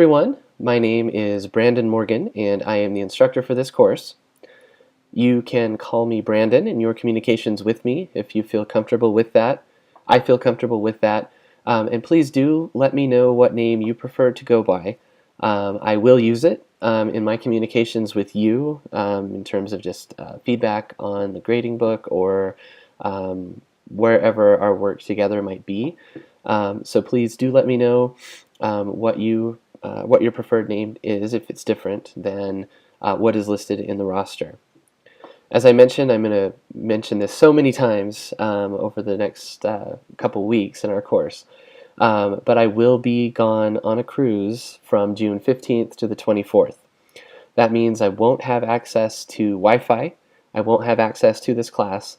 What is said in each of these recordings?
Everyone, my name is Brandon Morgan and I am the instructor for this course. You can call me Brandon in your communications with me if you feel comfortable with that. I feel comfortable with that. And please do let me know what name you prefer to go by. I will use it in my communications with you in terms of just feedback on the grading book or wherever our work together might be. So please do let me know what your preferred name is if it's different than what is listed in the roster. As I mentioned, I'm going to mention this so many times over the next couple weeks in our course. But I will be gone on a cruise from June 15th to the 24th. That means I won't have access to Wi-Fi. I won't have access to this class.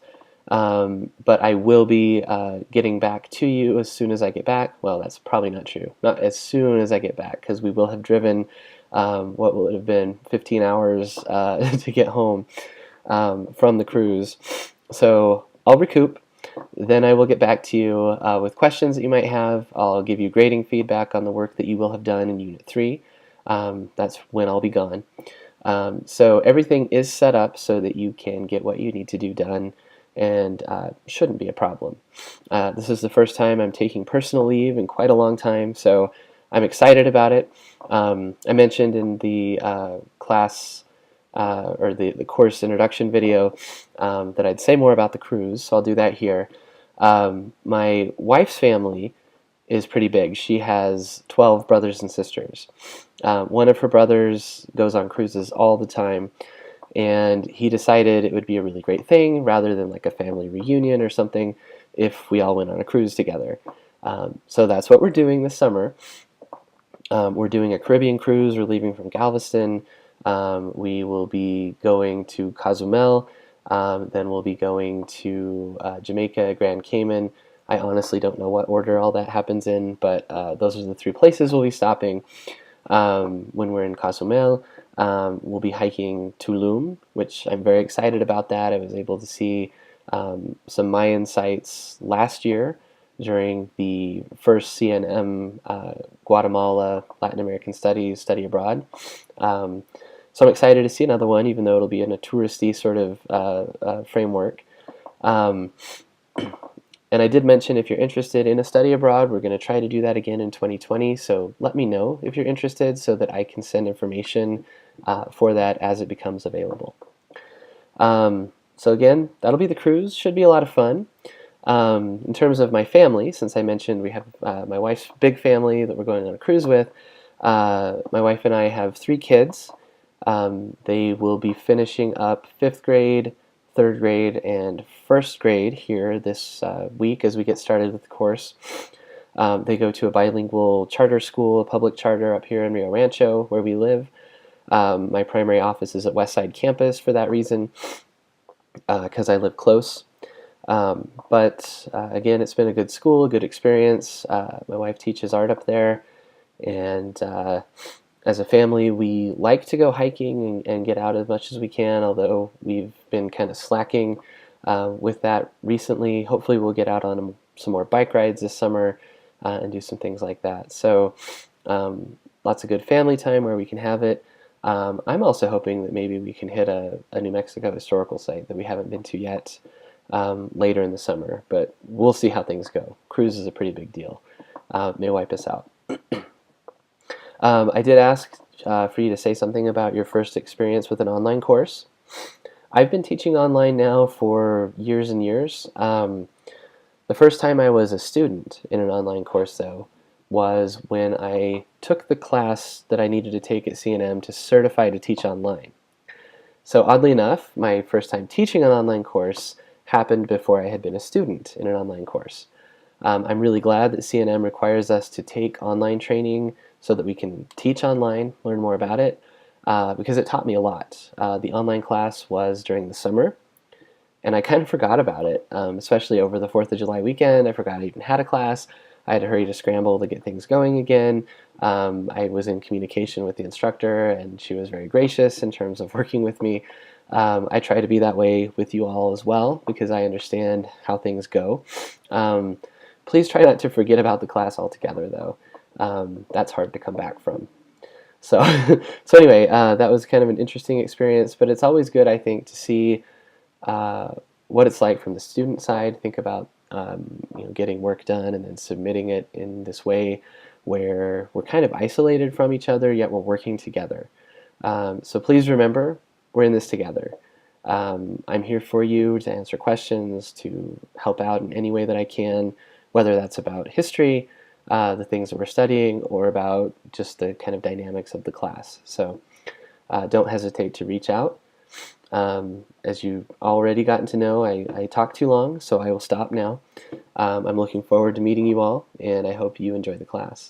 But I will be getting back to you as soon as I get back. Well, that's probably not true. Not as soon as I get back, because we will have driven, what will it have been, 15 hours to get home from the cruise. So I'll recoup. Then I will get back to you with questions that you might have. I'll give you grading feedback on the work that you will have done in Unit 3. That's when I'll be gone. So everything is set up so that you can get what you need to do done, and shouldn't be a problem. This is the first time I'm taking personal leave in quite a long time, so I'm excited about it. I mentioned in the class or the course introduction video that I'd say more about the cruise, so I'll do that here. My wife's family is pretty big. She has 12 brothers and sisters. One of her brothers goes on cruises all the time, and he decided it would be a really great thing rather than like a family reunion or something if we all went on a cruise together. So that's what we're doing this summer. We're doing a Caribbean cruise. We're leaving from Galveston. We will be going to Cozumel. Then we'll be going to Jamaica, Grand Cayman. I honestly don't know what order all that happens in, but those are the 3 places we'll be stopping. When we're in Cozumel, we'll be hiking Tulum, which I'm very excited about that. I was able to see some Mayan sites last year during the first CNM Guatemala Latin American Studies study abroad. So I'm excited to see another one, even though it'll be in a touristy sort of framework. And I did mention if you're interested in a study abroad, we're going to try to do that again in 2020. So let me know if you're interested so that I can send information for that as it becomes available. So again, that'll be the cruise. Should be a lot of fun. In terms of my family, since I mentioned we have my wife's big family that we're going on a cruise with, my wife and I have 3 kids. They will be finishing up 5th grade, 3rd grade, and 1st grade here this week as we get started with the course. They go to a bilingual charter school, a public charter up here in Rio Rancho where we live. My primary office is at Westside Campus for that reason, because I live close. But again, it's been a good school, a good experience. My wife teaches art up there, and as a family, we like to go hiking and get out as much as we can, although we've been kind of slacking with that recently. Hopefully we'll get out on some more bike rides this summer and do some things like that. So lots of good family time where we can have it. I'm also hoping that maybe we can hit a New Mexico historical site that we haven't been to yet later in the summer, but we'll see how things go. Cruise is a pretty big deal. May wipe us out. I did ask for you to say something about your first experience with an online course. I've been teaching online now for years and years. The first time I was a student in an online course, though, was when I took the class that I needed to take at CNM to certify to teach online. So oddly enough, my first time teaching an online course happened before I had been a student in an online course. I'm really glad that CNM requires us to take online training so that we can teach online, learn more about it, because it taught me a lot. The online class was during the summer, and I kind of forgot about it, especially over the 4th of July weekend. I forgot I even had a class. I had to hurry to scramble to get things going again. I was in communication with the instructor, and she was very gracious in terms of working with me. I try to be that way with you all as well, because I understand how things go. Please try not to forget about the class altogether, though. That's hard to come back from. So, so anyway, that was kind of an interesting experience, but it's always good, I think, to see uh, what it's like from the student side. Think about getting work done and then submitting it in this way where we're kind of isolated from each other, yet we're working together. So please remember, we're in this together. I'm here for you to answer questions, to help out in any way that I can, whether that's about history, the things that we're studying, or about just the kind of dynamics of the class. So don't hesitate to reach out. As you've already gotten to know, I talked too long, so I will stop now. I'm looking forward to meeting you all, and I hope you enjoy the class.